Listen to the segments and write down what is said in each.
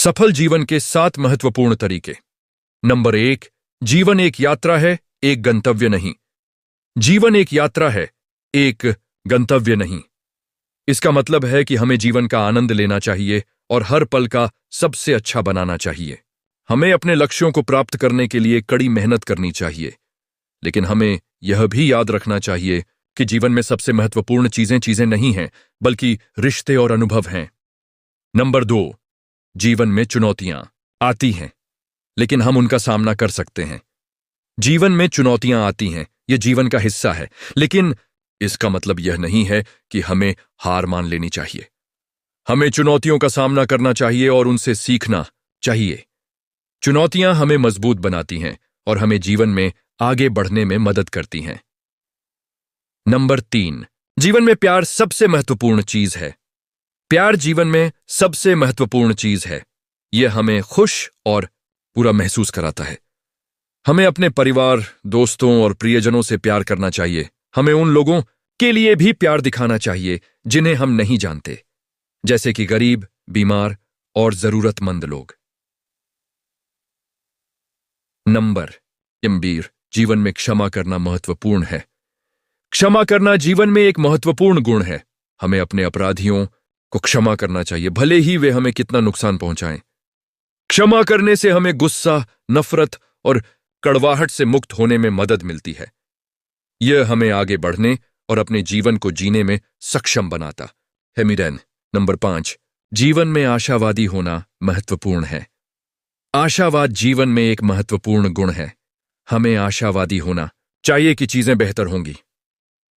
सफल जीवन के 7 महत्वपूर्ण तरीके। नंबर 1, जीवन एक यात्रा है, एक गंतव्य नहीं। जीवन एक यात्रा है, एक गंतव्य नहीं। इसका मतलब है कि हमें जीवन का आनंद लेना चाहिए और हर पल का सबसे अच्छा बनाना चाहिए। हमें अपने लक्ष्यों को प्राप्त करने के लिए कड़ी मेहनत करनी चाहिए, लेकिन हमें यह भी याद रखना चाहिए कि जीवन में सबसे महत्वपूर्ण चीजें नहीं हैं, बल्कि रिश्ते और अनुभव हैं। नंबर 2, जीवन में चुनौतियां आती हैं, लेकिन हम उनका सामना कर सकते हैं। जीवन में चुनौतियां आती हैं, यह जीवन का हिस्सा है, लेकिन इसका मतलब यह नहीं है कि हमें हार मान लेनी चाहिए। हमें चुनौतियों का सामना करना चाहिए और उनसे सीखना चाहिए। चुनौतियां हमें मजबूत बनाती हैं और हमें जीवन में आगे बढ़ने में मदद करती हैं। नंबर 3, जीवन में प्यार सबसे महत्वपूर्ण चीज है। प्यार जीवन में सबसे महत्वपूर्ण चीज है। यह हमें खुश और पूरा महसूस कराता है। हमें अपने परिवार, दोस्तों और प्रियजनों से प्यार करना चाहिए। हमें उन लोगों के लिए भी प्यार दिखाना चाहिए जिन्हें हम नहीं जानते, जैसे कि गरीब, बीमार और जरूरतमंद लोग। नंबर 3, जीवन में क्षमा करना महत्वपूर्ण है। क्षमा करना जीवन में एक महत्वपूर्ण गुण है। हमें अपने अपराधियों को क्षमा करना चाहिए, भले ही वे हमें कितना नुकसान पहुंचाएं। क्षमा करने से हमें गुस्सा, नफरत और कड़वाहट से मुक्त होने में मदद मिलती है। यह हमें आगे बढ़ने और अपने जीवन को जीने में सक्षम बनाता है। नंबर 5, जीवन में आशावादी होना महत्वपूर्ण है। आशावाद जीवन में एक महत्वपूर्ण गुण है। हमें आशावादी होना चाहिए कि चीजें बेहतर होंगी।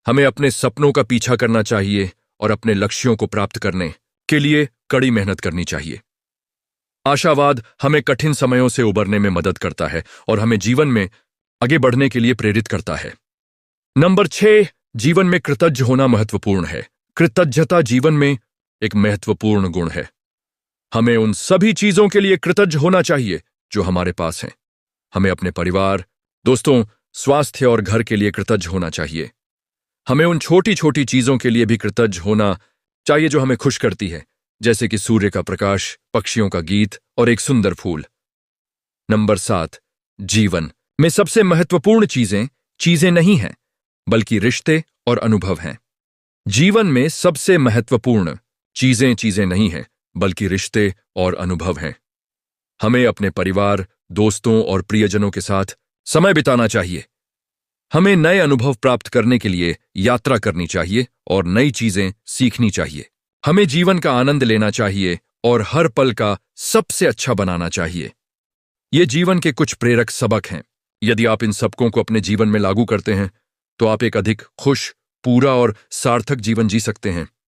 हमें अपने सपनों का पीछा करना चाहिए और अपने लक्ष्यों को प्राप्त करने के लिए कड़ी मेहनत करनी चाहिए। आशावाद हमें कठिन समयों से उबरने में मदद करता है और हमें जीवन में आगे बढ़ने के लिए प्रेरित करता है। नंबर 6, जीवन में कृतज्ञ होना महत्वपूर्ण है। कृतज्ञता जीवन में एक महत्वपूर्ण गुण है। हमें उन सभी चीजों के लिए कृतज्ञ होना चाहिए जो हमारे पास हैं। हमें अपने परिवार, दोस्तों, स्वास्थ्य और घर के लिए कृतज्ञ होना चाहिए। हमें उन छोटी छोटी चीजों के लिए भी कृतज्ञ होना चाहिए जो हमें खुश करती है, जैसे कि सूर्य का प्रकाश, पक्षियों का गीत और एक सुंदर फूल। नंबर 7, जीवन में सबसे महत्वपूर्ण चीजें नहीं हैं, बल्कि रिश्ते और अनुभव हैं। जीवन में सबसे महत्वपूर्ण चीजें नहीं हैं, बल्कि रिश्ते और अनुभव हैं। हमें अपने परिवार, दोस्तों और प्रियजनों के साथ समय बिताना चाहिए। हमें नए अनुभव प्राप्त करने के लिए यात्रा करनी चाहिए और नई चीजें सीखनी चाहिए। हमें जीवन का आनंद लेना चाहिए और हर पल का सबसे अच्छा बनाना चाहिए। ये जीवन के कुछ प्रेरक सबक हैं। यदि आप इन सबकों को अपने जीवन में लागू करते हैं, तो आप एक अधिक खुश, पूरा और सार्थक जीवन जी सकते हैं।